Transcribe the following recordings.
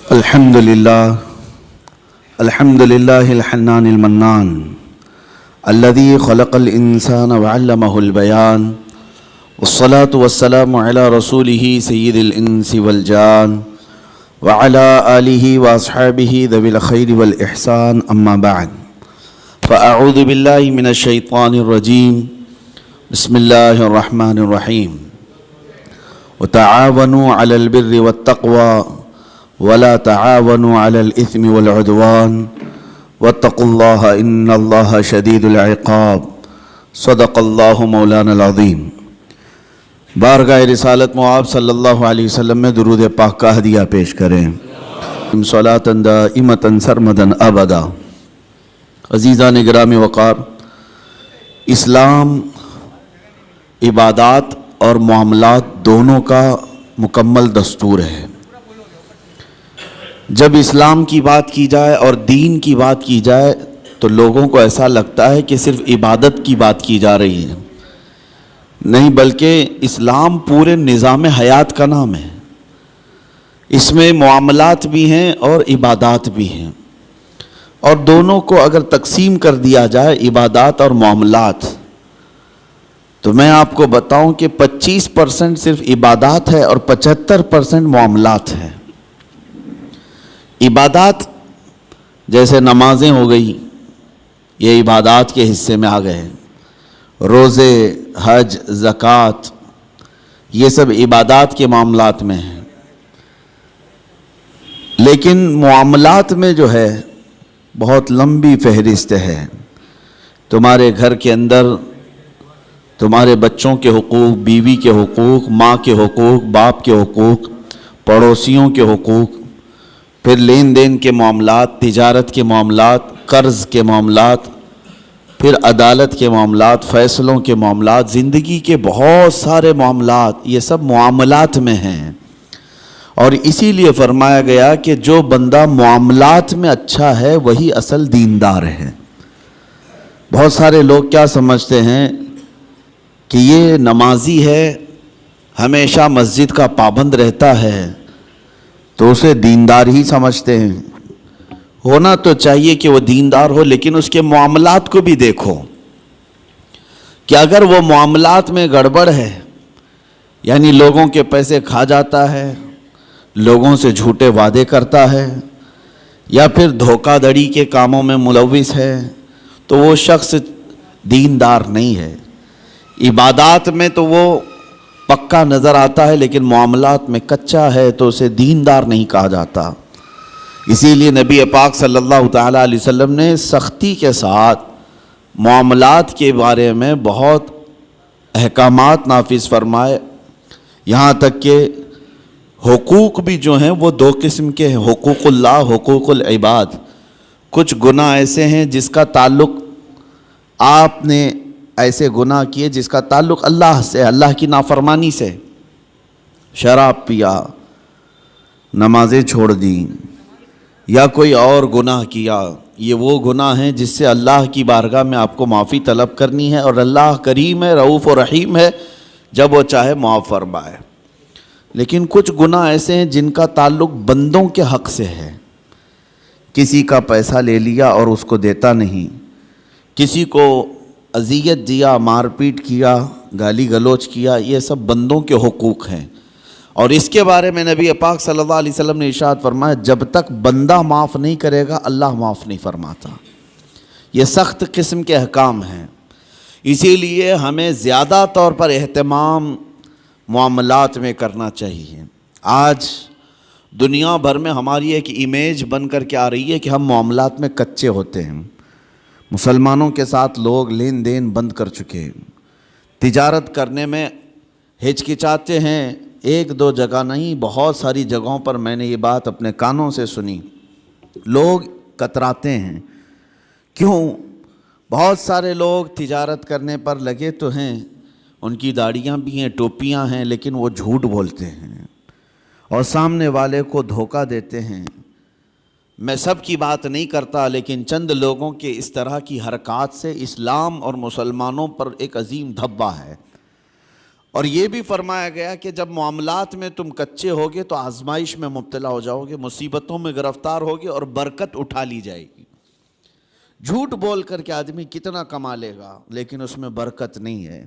الحمد لله الحنان المنان الذي خلق الإنسان وعلمه البيان والصلاة والسلام على رسوله سيد الإنس والجان وعلى آله وأصحابه ذوي الخير والإحسان أما بعد فأعوذ بالله من الشيطان الرجيم بسم الله الرحمن الرحيم وتعاونوا على البر والتقوى ولا تعاونوا على الإثم والعدوان واتقوا الله إن الله شديد العقاب صدق الله مولانا العظیم۔ بارگاہ رسالت مآب صلی اللہ علیہ وسلم میں درود پاک کا ہدیہ پیش کریں۔ صلاۃ دائمۃ سرمدا ابدا۔ عزیزان گرامی وقار، اسلام عبادات اور معاملات دونوں کا مکمل دستور ہے۔ جب اسلام کی بات کی جائے اور دین کی بات کی جائے تو لوگوں کو ایسا لگتا ہے کہ صرف عبادت کی بات کی جا رہی ہے، نہیں بلکہ اسلام پورے نظام حیات کا نام ہے۔ اس میں معاملات بھی ہیں اور عبادات بھی ہیں، اور دونوں کو اگر تقسیم کر دیا جائے عبادات اور معاملات تو میں آپ کو بتاؤں کہ 25% صرف عبادات ہے اور 75% معاملات ہے۔ عبادات جیسے نمازیں ہو گئی، یہ عبادات کے حصے میں آ گئے، روزے، حج، زکوٰۃ، یہ سب عبادات کے معاملات میں ہیں۔ لیکن معاملات میں جو ہے بہت لمبی فہرست ہے۔ تمہارے گھر کے اندر تمہارے بچوں کے حقوق، بیوی کے حقوق، ماں کے حقوق، باپ کے حقوق، پڑوسیوں کے حقوق، پھر لین دین کے معاملات، تجارت کے معاملات، قرض کے معاملات، پھر عدالت کے معاملات، فیصلوں کے معاملات، زندگی کے بہت سارے معاملات، یہ سب معاملات میں ہیں۔ اور اسی لیے فرمایا گیا کہ جو بندہ معاملات میں اچھا ہے وہی اصل دیندار ہے۔ بہت سارے لوگ کیا سمجھتے ہیں کہ یہ نمازی ہے، ہمیشہ مسجد کا پابند رہتا ہے تو اسے دیندار ہی سمجھتے ہیں۔ ہونا تو چاہیے کہ وہ دیندار ہو، لیکن اس کے معاملات کو بھی دیکھو کہ اگر وہ معاملات میں گڑبڑ ہے، یعنی لوگوں کے پیسے کھا جاتا ہے، لوگوں سے جھوٹے وعدے کرتا ہے، یا پھر دھوکہ دڑی کے کاموں میں ملوث ہے، تو وہ شخص دیندار نہیں ہے۔ عبادات میں تو وہ پکا نظر آتا ہے، لیکن معاملات میں کچا ہے تو اسے دیندار نہیں کہا جاتا۔ اسی لیے نبی پاک صلی اللہ تعالیٰ علیہ وسلم نے سختی کے ساتھ معاملات کے بارے میں بہت احکامات نافذ فرمائے، یہاں تک کہ حقوق بھی جو ہیں وہ دو قسم کے ہیں، حقوق اللہ، حقوق العباد۔ کچھ گناہ ایسے ہیں جس کا تعلق آپ نے ایسے گناہ کیے جس کا تعلق اللہ سے، اللہ کی نافرمانی سے، شراب پیا، نمازیں چھوڑ دیں، یا کوئی اور گناہ کیا، یہ وہ گناہ ہیں جس سے اللہ کی بارگاہ میں آپ کو معافی طلب کرنی ہے، اور اللہ کریم ہے، رؤوف و رحیم ہے، جب وہ چاہے معاف فرمائے۔ لیکن کچھ گناہ ایسے ہیں جن کا تعلق بندوں کے حق سے ہے۔ کسی کا پیسہ لے لیا اور اس کو دیتا نہیں، کسی کو اذیت دیا، مار پیٹ کیا، گالی گلوچ کیا، یہ سب بندوں کے حقوق ہیں۔ اور اس کے بارے میں نبی پاک صلی اللہ علیہ وسلم نے ارشاد فرمایا جب تک بندہ معاف نہیں کرے گا اللہ معاف نہیں فرماتا۔ یہ سخت قسم کے احکام ہیں، اسی لیے ہمیں زیادہ طور پر اہتمام معاملات میں کرنا چاہیے۔ آج دنیا بھر میں ہماری ایک امیج بن کر کے آ رہی ہے کہ ہم معاملات میں کچے ہوتے ہیں۔ مسلمانوں کے ساتھ لوگ لین دین بند کر چکے ہیں، تجارت کرنے میں ہچکچاتے ہیں۔ ایک دو جگہ نہیں، بہت ساری جگہوں پر میں نے یہ بات اپنے کانوں سے سنی، لوگ کتراتے ہیں۔ کیوں؟ بہت سارے لوگ تجارت کرنے پر لگے تو ہیں، ان کی داڑیاں بھی ہیں، ٹوپیاں ہیں، لیکن وہ جھوٹ بولتے ہیں اور سامنے والے کو دھوکہ دیتے ہیں۔ میں سب کی بات نہیں کرتا، لیکن چند لوگوں کے اس طرح کی حرکات سے اسلام اور مسلمانوں پر ایک عظیم دھبہ ہے، اور یہ بھی فرمایا گیا کہ جب معاملات میں تم کچے ہوگے تو آزمائش میں مبتلا ہو جاؤ گے، مصیبتوں میں گرفتار ہوگے اور برکت اٹھا لی جائے گی۔ جھوٹ بول کر کے آدمی کتنا کما لے گا لیکن اس میں برکت نہیں ہے۔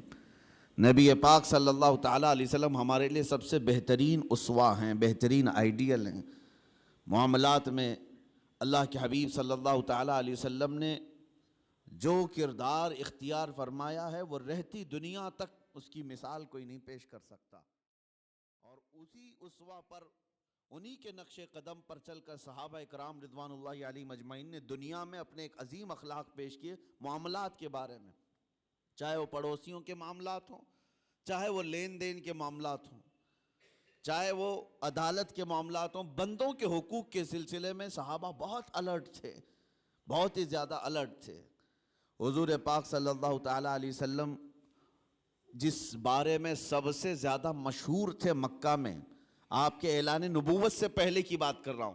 نبی پاک صلی اللہ تعالیٰ علیہ وسلم ہمارے لیے سب سے بہترین اسوہ ہیں، بہترین آئیڈیل ہیں۔ معاملات میں اللہ کے حبیب صلی اللہ تعالیٰ علیہ وسلم نے جو کردار اختیار فرمایا ہے وہ رہتی دنیا تک اس کی مثال کوئی نہیں پیش کر سکتا، اور اسی اسوہ پر، انہی کے نقش قدم پر چل کر صحابہ اکرام رضوان اللہ علیہم اجمعین نے دنیا میں اپنے ایک عظیم اخلاق پیش کیے معاملات کے بارے میں، چاہے وہ پڑوسیوں کے معاملات ہوں، چاہے وہ لین دین کے معاملات ہوں، چاہے وہ عدالت کے معاملات ہوں۔ بندوں کے حقوق کے سلسلے میں صحابہ بہت الرٹ تھے، بہت ہی زیادہ الرٹ تھے۔ حضور پاک صلی اللہ تعالیٰ علیہ وسلم جس بارے میں سب سے زیادہ مشہور تھے مکہ میں، آپ کے اعلان نبوت سے پہلے کی بات کر رہا ہوں،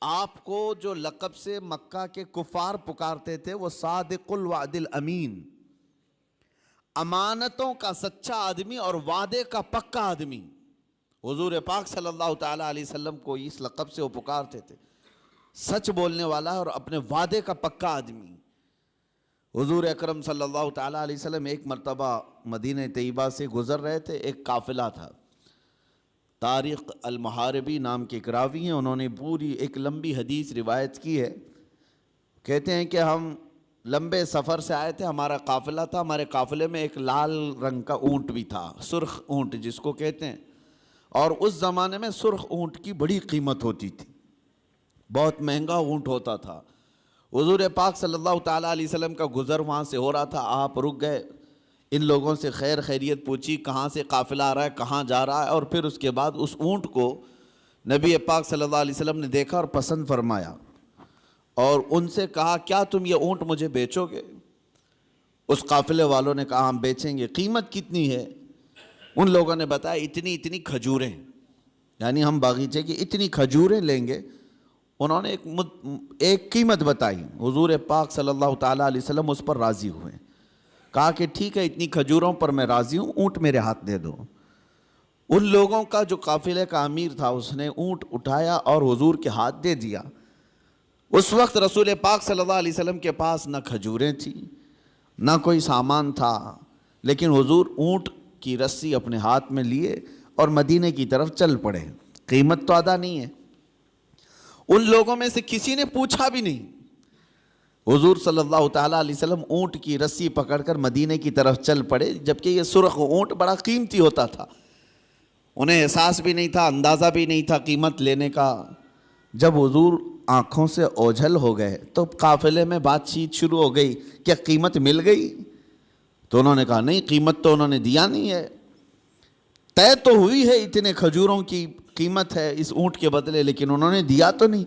آپ کو جو لقب سے مکہ کے کفار پکارتے تھے وہ صادق الوعد الامین، امانتوں کا سچا آدمی اور وعدے کا پکا آدمی۔ حضور پاک صلی اللہ تعالیٰ علیہ وسلم کو اس لقب سے وہ پکارتے تھے، سچ بولنے والا اور اپنے وعدے کا پکا آدمی۔ حضور اکرم صلی اللہ تعالیٰ علیہ وسلم ایک مرتبہ مدینہ طیبہ سے گزر رہے تھے، ایک قافلہ تھا، طارق المحاربی نام کے ایک راوی ہیں، انہوں نے پوری ایک لمبی حدیث روایت کی ہے۔ کہتے ہیں کہ ہم لمبے سفر سے آئے تھے، ہمارا قافلہ تھا، ہمارے قافلے میں ایک لال رنگ کا اونٹ بھی تھا، سرخ اونٹ جس کو کہتے ہیں، اور اس زمانے میں سرخ اونٹ کی بڑی قیمت ہوتی تھی، بہت مہنگا اونٹ ہوتا تھا۔ حضور پاک صلی اللہ تعالیٰ علیہ وسلم کا گزر وہاں سے ہو رہا تھا، آپ رک گئے، ان لوگوں سے خیر خیریت پوچھی، کہاں سے قافلہ آ رہا ہے، کہاں جا رہا ہے، اور پھر اس کے بعد اس اونٹ کو نبی پاک صلی اللہ علیہ وسلم نے دیکھا اور پسند فرمایا، اور ان سے کہا کیا تم یہ اونٹ مجھے بیچو گے؟ اس قافلے والوں نے کہا ہم بیچیں گے۔ قیمت کتنی ہے؟ ان لوگوں نے بتایا اتنی کھجوریں، یعنی ہم باغیچے کی اتنی کھجوریں لیں گے۔ انہوں نے ایک قیمت بتائی، حضور پاک صلی اللہ تعالیٰ علیہ وسلم اس پر راضی ہوئے، کہا کہ ٹھیک ہے اتنی کھجوروں پر میں راضی ہوں، اونٹ میرے ہاتھ دے دو۔ ان لوگوں کا جو قافلے کا امیر تھا اس نے اونٹ اٹھایا اور حضور کے ہاتھ دے دیا۔ اس وقت رسول پاک صلی اللہ علیہ وسلم کے پاس نہ کھجوریں تھیں، نہ کوئی سامان تھا، لیکن حضور اونٹ کی رسی اپنے ہاتھ میں لیے اور مدینے کی طرف چل پڑے۔ قیمت تو ادا نہیں ہے، ان لوگوں میں سے کسی نے پوچھا بھی نہیں۔ حضور صلی اللہ تعالیٰ علیہ وسلم اونٹ کی رسی پکڑ کر مدینے کی طرف چل پڑے، جبکہ یہ سرخ اونٹ بڑا قیمتی ہوتا تھا، انہیں احساس بھی نہیں تھا، اندازہ بھی نہیں تھا قیمت لینے کا۔ جب حضور آنکھوں سے اوجھل ہو گئے تو قافلے میں بات چیت شروع ہو گئی، کیا قیمت مل گئی؟ تو انہوں نے کہا نہیں، قیمت تو انہوں نے دیا نہیں ہے، طے تو ہوئی ہے اتنے کھجوروں کی قیمت ہے اس اونٹ کے بدلے، لیکن انہوں نے دیا تو نہیں۔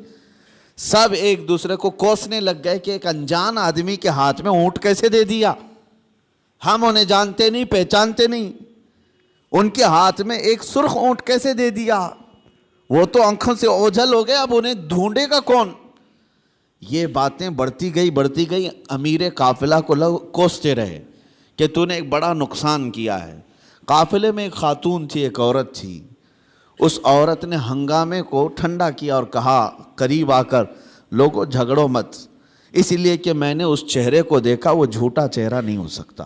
سب ایک دوسرے کو کوسنے لگ گئے کہ ایک انجان آدمی کے ہاتھ میں اونٹ کیسے دے دیا، ہم انہیں جانتے نہیں، پہچانتے نہیں، ان کے ہاتھ میں ایک سرخ اونٹ کیسے دے دیا؟ وہ تو آنکھوں سے اوجھل ہو گئے، اب انہیں ڈھونڈے گا کون؟ یہ باتیں بڑھتی گئی، امیر قافلہ کو لوگ کوستے رہے کہ تو نے ایک بڑا نقصان کیا ہے۔ قافلے میں ایک خاتون تھی، ایک عورت تھی، اس عورت نے ہنگامے کو ٹھنڈا کیا اور کہا قریب آ کر لوگوں جھگڑو مت، اس لیے کہ میں نے اس چہرے کو دیکھا، وہ جھوٹا چہرہ نہیں ہو سکتا،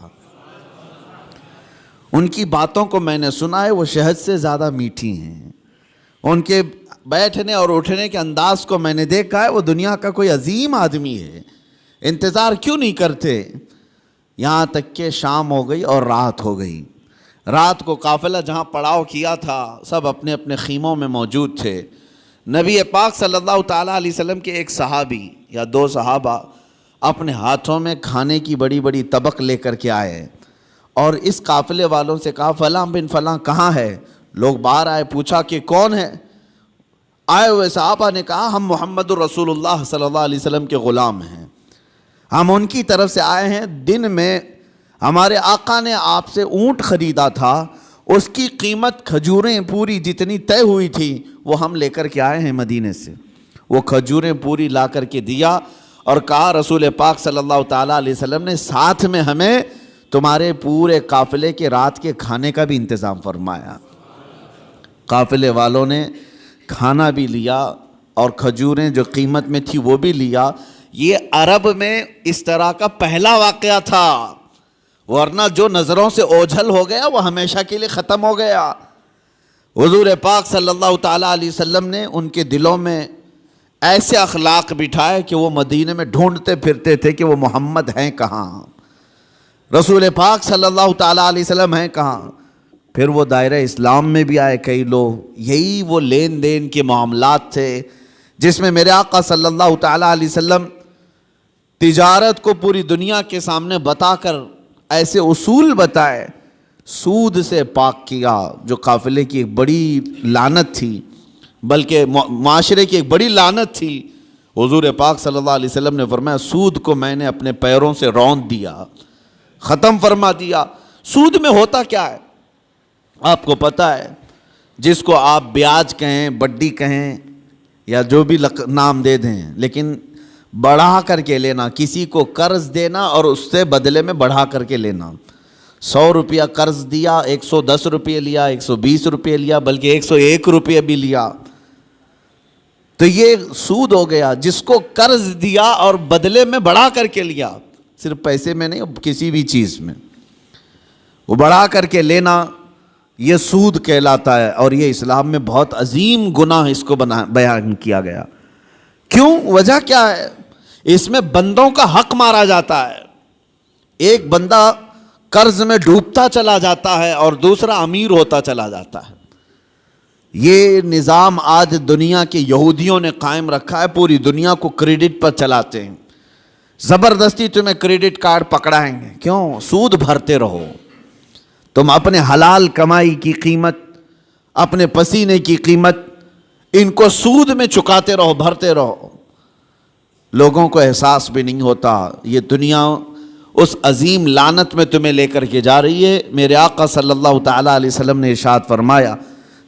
ان کی باتوں کو میں نے سنا ہے، وہ شہد سے زیادہ میٹھی ہیں، ان کے بیٹھنے اور اٹھنے کے انداز کو میں نے دیکھا ہے، وہ دنیا کا کوئی عظیم آدمی ہے، انتظار کیوں نہیں کرتے؟ یہاں تک کہ شام ہو گئی اور رات ہو گئی۔ رات کو قافلہ جہاں پڑاؤ کیا تھا سب اپنے اپنے خیموں میں موجود تھے۔ نبی پاک صلی اللہ تعالیٰ علیہ وسلم کے ایک صحابی یا دو صحابہ اپنے ہاتھوں میں کھانے کی بڑی بڑی طبق لے کر کے آئے اور اس قافلے والوں سے کہا فلاں بن فلاں کہاں ہے؟ لوگ باہر آئے، پوچھا کہ کون ہے؟ آئے ہوئے صحابہ نے کہا ہم محمد الرسول اللہ صلی اللہ علیہ وسلم کے غلام ہیں، ہم ان کی طرف سے آئے ہیں، دن میں ہمارے آقا نے آپ سے اونٹ خریدا تھا، اس کی قیمت کھجوریں پوری جتنی طے ہوئی تھی وہ ہم لے کر کے آئے ہیں مدینے سے۔ وہ کھجوریں پوری لا کر کے دیا اور کہا رسول پاک صلی اللہ تعالیٰ علیہ وسلم نے ساتھ میں ہمیں تمہارے پورے قافلے کے رات کے کھانے کا بھی انتظام فرمایا. قافلے والوں نے کھانا بھی لیا اور کھجوریں جو قیمت میں تھی وہ بھی لیا. یہ عرب میں اس طرح کا پہلا واقعہ تھا، ورنہ جو نظروں سے اوجھل ہو گیا وہ ہمیشہ کے لیے ختم ہو گیا. حضور پاک صلی اللہ تعالیٰ علیہ وسلم نے ان کے دلوں میں ایسے اخلاق بٹھائے کہ وہ مدینے میں ڈھونڈتے پھرتے تھے کہ وہ محمد ہیں کہاں، رسول پاک صلی اللہ تعالیٰ علیہ وسلم ہیں کہاں. پھر وہ دائرہ اسلام میں بھی آئے کئی لوگ. یہی وہ لین دین کے معاملات تھے جس میں میرے آقا صلی اللہ تعالیٰ علیہ وسلم تجارت کو پوری دنیا کے سامنے بتا کر ایسے اصول بتائے. سود سے پاک کیا جو قافلے کی ایک بڑی لعنت تھی، بلکہ معاشرے کی ایک بڑی لعنت تھی. حضور پاک صلی اللہ علیہ وسلم نے فرمایا سود کو میں نے اپنے پیروں سے روند دیا، ختم فرما دیا. سود میں ہوتا کیا ہے آپ کو پتہ ہے؟ جس کو آپ بیاج کہیں، بڈی کہیں یا جو بھی نام دے دیں، لیکن بڑھا کر کے لینا، کسی کو قرض دینا اور اس سے بدلے میں بڑھا کر کے لینا. 100 روپیہ قرض دیا، 110 روپے لیا، 120 روپے لیا، بلکہ 101 روپے بھی لیا، تو یہ سود ہو گیا. جس کو قرض دیا اور بدلے میں بڑھا کر کے لیا، صرف پیسے میں نہیں، کسی بھی چیز میں وہ بڑھا کر کے لینا، یہ سود کہلاتا ہے. اور یہ اسلام میں بہت عظیم گناہ اس کو بیان کیا گیا. کیوں؟ وجہ کیا ہے؟ اس میں بندوں کا حق مارا جاتا ہے. ایک بندہ قرض میں ڈوبتا چلا جاتا ہے اور دوسرا امیر ہوتا چلا جاتا ہے. یہ نظام آج دنیا کے یہودیوں نے قائم رکھا ہے. پوری دنیا کو کریڈٹ پر چلاتے ہیں. زبردستی تمہیں کریڈٹ کارڈ پکڑائیں گے. کیوں؟ سود بھرتے رہو. تم اپنے حلال کمائی کی قیمت، اپنے پسینے کی قیمت ان کو سود میں چکاتے رہو، بھرتے رہو. لوگوں کو احساس بھی نہیں ہوتا. یہ دنیا اس عظیم لعنت میں تمہیں لے کر کے جا رہی ہے. میرے آقا صلی اللہ تعالیٰ علیہ وسلم نے ارشاد فرمایا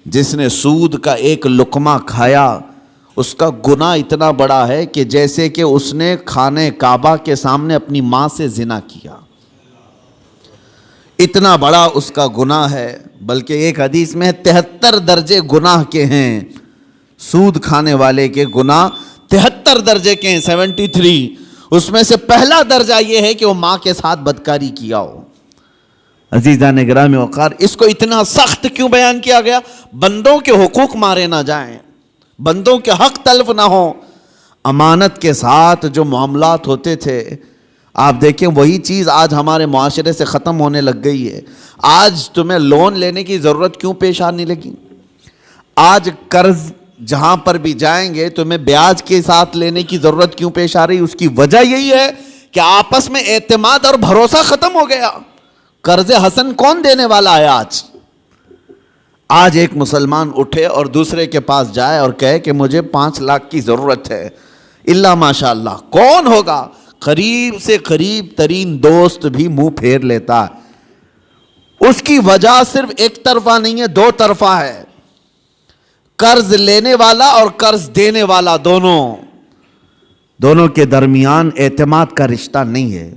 جس نے سود کا ایک لقمہ کھایا اس کا گناہ اتنا بڑا ہے کہ جیسے کہ اس نے خانہ کعبہ کے سامنے اپنی ماں سے زنا کیا. اتنا بڑا اس کا گناہ ہے. بلکہ ایک حدیث میں 73 درجے گناہ کے ہیں. سود کھانے والے کے گناہ 73 درجے کے ہیں، 73. اس میں سے پہلا درجہ یہ ہے کہ وہ ماں کے ساتھ بدکاری کیا ہو. عزیزان گرامی وقار، اس کو اتنا سخت کیوں بیان کیا گیا؟ بندوں کے حقوق مارے نہ جائیں، بندوں کے حق تلف نہ ہوں. امانت کے ساتھ جو معاملات ہوتے تھے، آپ دیکھیں وہی چیز آج ہمارے معاشرے سے ختم ہونے لگ گئی ہے. آج تمہیں لون لینے کی ضرورت کیوں پیش آنے لگی؟ آج قرض جہاں پر بھی جائیں گے تمہیں بیاج کے ساتھ لینے کی ضرورت کیوں پیش آ رہی؟ اس کی وجہ یہی ہے کہ آپس میں اعتماد اور بھروسہ ختم ہو گیا. قرض حسن کون دینے والا ہے آج ایک مسلمان اٹھے اور دوسرے کے پاس جائے اور کہے کہ مجھے 5 لاکھ کی ضرورت ہے، اللہ ماشاء اللہ کون ہوگا؟ قریب سے قریب ترین دوست بھی منہ پھیر لیتا ہے. اس کی وجہ صرف ایک طرفہ نہیں ہے، 2 طرفہ ہے. قرض لینے والا اور قرض دینے والا دونوں کے درمیان اعتماد کا رشتہ نہیں ہے.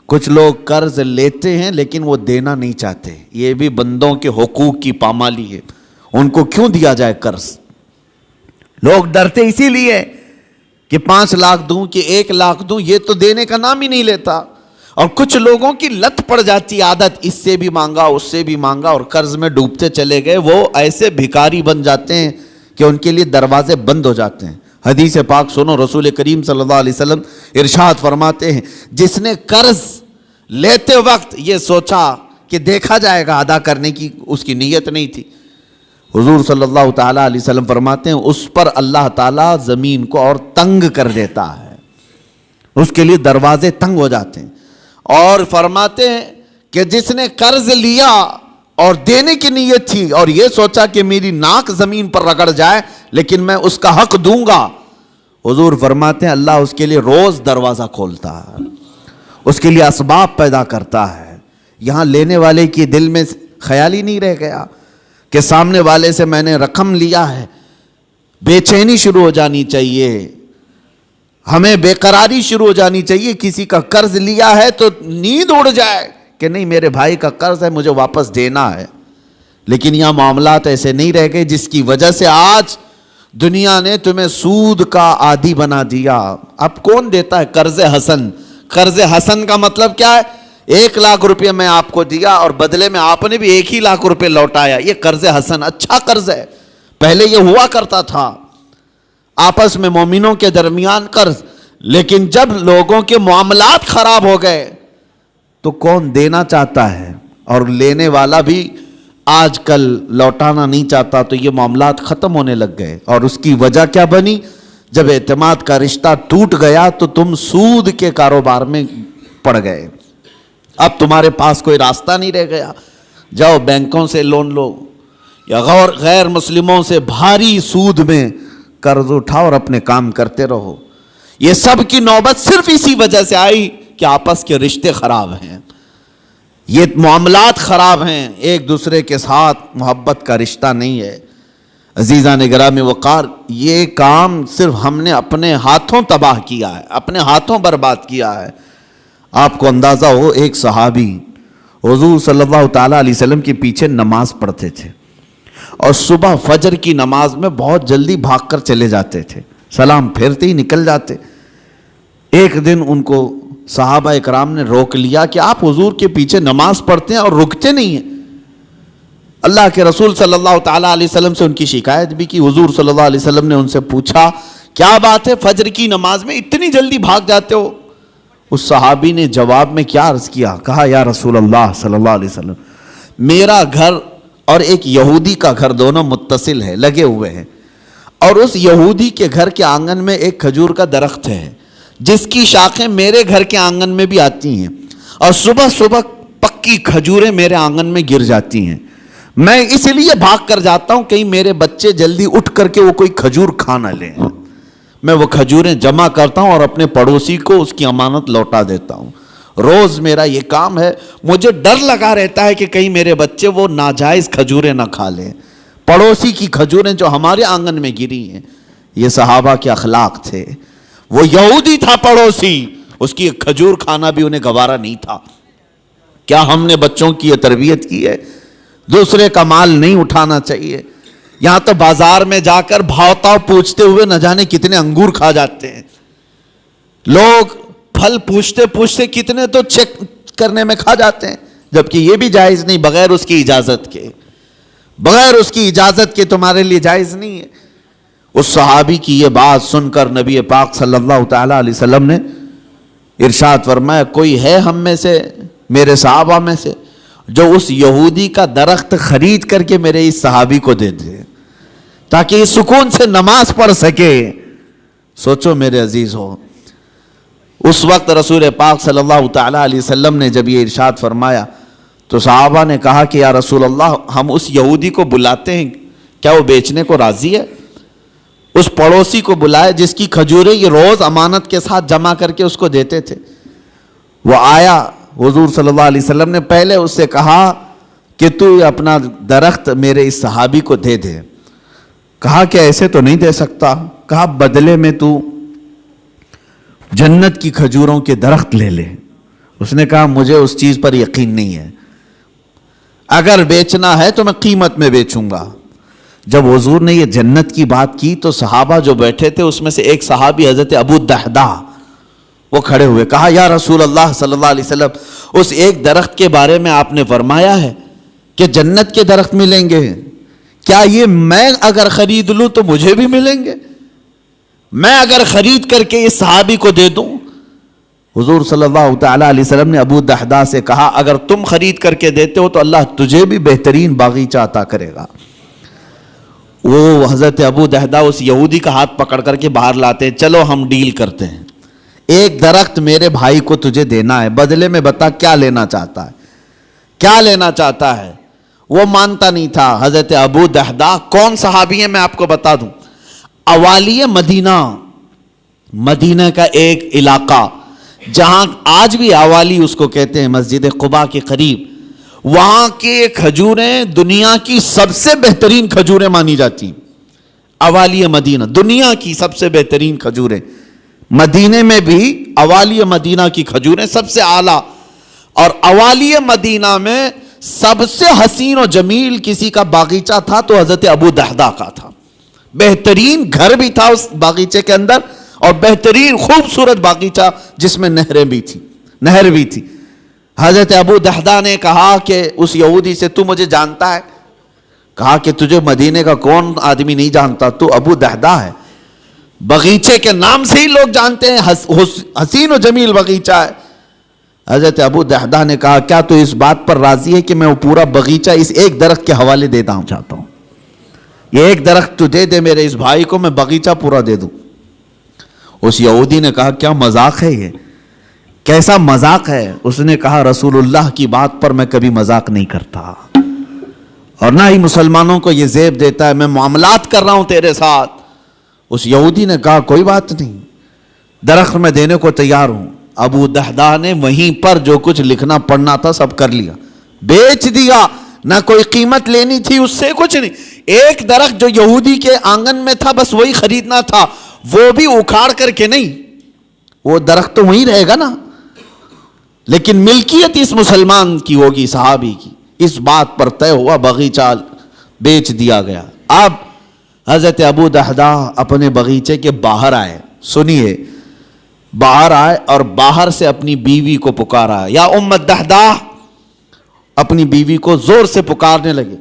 کچھ لوگ قرض لیتے ہیں لیکن وہ دینا نہیں چاہتے. یہ بھی بندوں کے حقوق کی پامالی ہے. ان کو کیوں دیا جائے قرض؟ لوگ ڈرتے اسی لیے کہ 5 لاکھ دوں کہ 1 لاکھ دوں، یہ تو دینے کا نام ہی نہیں لیتا. اور کچھ لوگوں کی لت پڑ جاتی عادت، اس سے بھی مانگا اس سے بھی مانگا اور قرض میں ڈوبتے چلے گئے. وہ ایسے بھکاری بن جاتے ہیں کہ ان کے لیے دروازے بند ہو جاتے ہیں. حدیث پاک سنو، رسول کریم صلی اللہ علیہ وسلم ارشاد فرماتے ہیں جس نے قرض لیتے وقت یہ سوچا کہ دیکھا جائے گا ادا کرنے کی اس کی نیت نہیں تھی، حضور صلی اللہ تعالیٰ علیہ وسلم فرماتے ہیں اس پر اللہ تعالیٰ زمین کو اور تنگ کر دیتا ہے، اس کے لیے دروازے تنگ ہو جاتے ہیں. اور فرماتے ہیں کہ جس نے قرض لیا اور دینے کی نیت تھی اور یہ سوچا کہ میری ناک زمین پر رگڑ جائے لیکن میں اس کا حق دوں گا، حضور فرماتے ہیں اللہ اس کے لیے روز دروازہ کھولتا ہے، اس کے لیے اسباب پیدا کرتا ہے. یہاں لینے والے کی دل میں خیال ہی نہیں رہ گیا کہ سامنے والے سے میں نے رقم لیا ہے. بے چینی شروع ہو جانی چاہیے، ہمیں بے قراری شروع ہو جانی چاہیے. کسی کا قرض لیا ہے تو نیند اڑ جائے کہ نہیں میرے بھائی کا قرض ہے مجھے واپس دینا ہے. لیکن یہاں معاملات ایسے نہیں رہ گئے جس کی وجہ سے آج دنیا نے تمہیں سود کا عادی بنا دیا. اب کون دیتا ہے قرض حسن؟ قرض حسن کا مطلب کیا ہے؟ 1,00,000 روپے میں آپ کو دیا اور بدلے میں آپ نے بھی 1,00,000 روپے لوٹایا. یہ قرض حسن اچھا قرض ہے. پہلے یہ ہوا کرتا تھا آپس میں مومنوں کے درمیان قرض. لیکن جب لوگوں کے معاملات خراب ہو گئے تو کون دینا چاہتا ہے اور لینے والا بھی آج کل لوٹانا نہیں چاہتا. تو یہ معاملات ختم ہونے لگ گئے. اور اس کی وجہ کیا بنی؟ جب اعتماد کا رشتہ ٹوٹ گیا تو تم سود کے کاروبار میں پڑ گئے. اب تمہارے پاس کوئی راستہ نہیں رہ گیا. جاؤ بینکوں سے لون لو یا غیر مسلموں سے بھاری سود میں قرض اٹھاؤ اور اپنے کام کرتے رہو. یہ سب کی نوبت صرف اسی وجہ سے آئی کہ آپس کے رشتے خراب ہیں, یہ معاملات خراب ہیں, ایک دوسرے کے ساتھ محبت کا رشتہ نہیں ہے. عزیزان گرامی وقار, یہ کام صرف ہم نے اپنے ہاتھوں تباہ کیا ہے, اپنے ہاتھوں برباد کیا ہے. آپ کو اندازہ ہو, ایک صحابی حضور صلی اللہ تعالیٰ علیہ وسلم کے پیچھے نماز پڑھتے تھے اور صبح فجر کی نماز میں بہت جلدی بھاگ کر چلے جاتے تھے, سلام پھیرتے ہی نکل جاتے. ایک دن ان کو صحابہ اکرام نے روک لیا کہ آپ حضور کے پیچھے نماز پڑھتے ہیں اور رکتے نہیں ہیں. اللہ کے رسول صلی اللہ تعالیٰ علیہ وسلم سے ان کی شکایت بھی کی. حضور صلی اللہ علیہ وسلم نے ان سے پوچھا کیا بات ہے فجر کی نماز میں اتنی جلدی بھاگ جاتے ہو؟ اس صحابی نے جواب میں کیا عرض کیا, کہا یا رسول اللہ صلی اللہ علیہ وسلم, میرا گھر اور ایک یہودی کا گھر دونوں متصل ہے, لگے ہوئے ہیں, اور اس یہودی کے گھر کے آنگن میں ایک کھجور کا درخت ہے جس کی شاخیں میرے گھر کے آنگن میں بھی آتی ہیں, اور صبح صبح پکی کھجوریں میرے آنگن میں گر جاتی ہیں. میں اس لیے بھاگ کر جاتا ہوں کہیں میرے بچے جلدی اٹھ کر کے وہ کوئی کھجور کھا نہ لیں. میں وہ کھجوریں جمع کرتا ہوں اور اپنے پڑوسی کو اس کی امانت لوٹا دیتا ہوں. روز میرا یہ کام ہے. مجھے ڈر لگا رہتا ہے کہ کہیں میرے بچے وہ ناجائز کھجوریں نہ کھا لیں, پڑوسی کی کھجوریں جو ہمارے آنگن میں گری ہیں. یہ صحابہ کے اخلاق تھے. وہ یہودی تھا پڑوسی, اس کی ایک کھجور کھانا بھی انہیں گوارا نہیں تھا. کیا ہم نے بچوں کی یہ تربیت کی ہے؟ دوسرے کا مال نہیں اٹھانا چاہیے. یہاں تو بازار میں جا کر بھاؤ تاؤ پوچھتے ہوئے نہ جانے کتنے انگور کھا جاتے ہیں لوگ. پھل پوچھتے پوچھتے کتنے تو چیک کرنے میں کھا جاتے ہیں, جبکہ یہ بھی جائز نہیں بغیر اس کی اجازت کے. بغیر اس کی اجازت کے تمہارے لیے جائز نہیں ہے. اس صحابی کی یہ بات سن کر نبی پاک صلی اللہ تعالیٰ علیہ وسلم نے ارشاد فرمایا, کوئی ہے ہم میں سے, میرے صحابہ میں سے, جو اس یہودی کا درخت خرید کر کے میرے اس صحابی کو دے دے تاکہ یہ سکون سے نماز پڑھ سکے. سوچو میرے عزیز ہو, اس وقت رسول پاک صلی اللہ تعالیٰ علیہ وسلم نے جب یہ ارشاد فرمایا تو صحابہ نے کہا کہ یا رسول اللہ, ہم اس یہودی کو بلاتے ہیں, کیا وہ بیچنے کو راضی ہے؟ اس پڑوسی کو بلائے جس کی کھجوریں یہ روز امانت کے ساتھ جمع کر کے اس کو دیتے تھے. وہ آیا, حضور صلی اللہ علیہ وسلم نے پہلے اس سے کہا کہ تو اپنا درخت میرے اس صحابی کو دے دے. کہا کہ ایسے تو نہیں دے سکتا. کہا بدلے میں تو جنت کی کھجوروں کے درخت لے لے. اس نے کہا مجھے اس چیز پر یقین نہیں ہے, اگر بیچنا ہے تو میں قیمت میں بیچوں گا. جب حضور نے یہ جنت کی بات کی تو صحابہ جو بیٹھے تھے اس میں سے ایک صحابی حضرت ابو دحدہ وہ کھڑے ہوئے, کہا یا رسول اللہ صلی اللہ علیہ وسلم, اس ایک درخت کے بارے میں آپ نے فرمایا ہے کہ جنت کے درخت ملیں گے, کیا یہ میں اگر خرید لوں تو مجھے بھی ملیں گے؟ میں اگر خرید کر کے اس صحابی کو دے دوں؟ حضور صلی اللہ تعالیٰ علیہ وسلم نے ابو دحدہ سے کہا اگر تم خرید کر کے دیتے ہو تو اللہ تجھے بھی بہترین باغیچہ عطا کرے گا. وہ حضرت ابو دحدہ اس یہودی کا ہاتھ پکڑ کر کے باہر لاتے ہیں, چلو ہم ڈیل کرتے ہیں, ایک درخت میرے بھائی کو تجھے دینا ہے, بدلے میں بتا کیا لینا چاہتا ہے, کیا لینا چاہتا ہے. وہ مانتا نہیں تھا. حضرت ابو دحدہ کون صحابی ہیں میں آپ کو بتا دوں, اوالی مدینہ, مدینہ کا ایک علاقہ جہاں آج بھی اوالی اس کو کہتے ہیں, مسجد قباء کے قریب, وہاں کے کھجوریں دنیا کی سب سے بہترین کھجوریں مانی جاتی. اوالی مدینہ دنیا کی سب سے بہترین کھجوریں, مدینے میں بھی اوالی مدینہ کی کھجوریں سب سے اعلیٰ. اور اوالی مدینہ میں سب سے حسین و جمیل کسی کا باغیچہ تھا تو حضرت ابو دحدہ کا تھا. بہترین گھر بھی تھا اس باغیچے کے اندر اور بہترین خوبصورت باغیچہ جس میں نہر بھی تھی. حضرت ابو دحدہ نے کہا کہ اس یہودی سے تو مجھے جانتا ہے؟ کہا کہ تجھے مدینے کا کون آدمی نہیں جانتا، تو ابو دحدہ ہے. باغیچے کے نام سے ہی لوگ جانتے ہیں، حسین و جمیل باغیچہ ہے. حضرت ابو دحدہ نے کہا کیا تو اس بات پر راضی ہے کہ میں وہ پورا باغیچہ اس ایک درخت کے حوالے دیتا ہوں چاہتا ہوں، یہ ایک درخت تو دے دے میرے اس بھائی کو، میں باغیچہ پورا دے دوں. اس یہودی نے کہا کیا مذاق ہے یہ، کیسا مذاق ہے؟ اس نے کہا رسول اللہ کی بات پر میں کبھی مذاق نہیں کرتا اور نہ ہی مسلمانوں کو یہ زیب دیتا ہے، میں معاملات کر رہا ہوں تیرے ساتھ. اس یہودی نے کہا کوئی بات نہیں، درخت میں دینے کو تیار ہوں. ابو دحدہ نے وہیں پر جو کچھ لکھنا پڑھنا تھا سب کر لیا، بیچ دیا، نہ کوئی قیمت لینی تھی اس سے، کچھ نہیں. ایک درخت جو یہودی کے آنگن میں تھا بس وہی خریدنا تھا، وہ بھی اکھاڑ کر کے نہیں، وہ درخت تو وہیں رہے گا نا، لیکن ملکیت اس مسلمان کی ہوگی، صحابی کی. اس بات پر طے ہوا، باغیچہ بیچ دیا گیا. اب حضرت ابو دحدہ اپنے باغیچے کے باہر آئے، سنیے، باہر آئے اور باہر سے اپنی بیوی کو پکارا، یا ام الدحدہ، اپنی بیوی کو زور سے پکارنے لگے.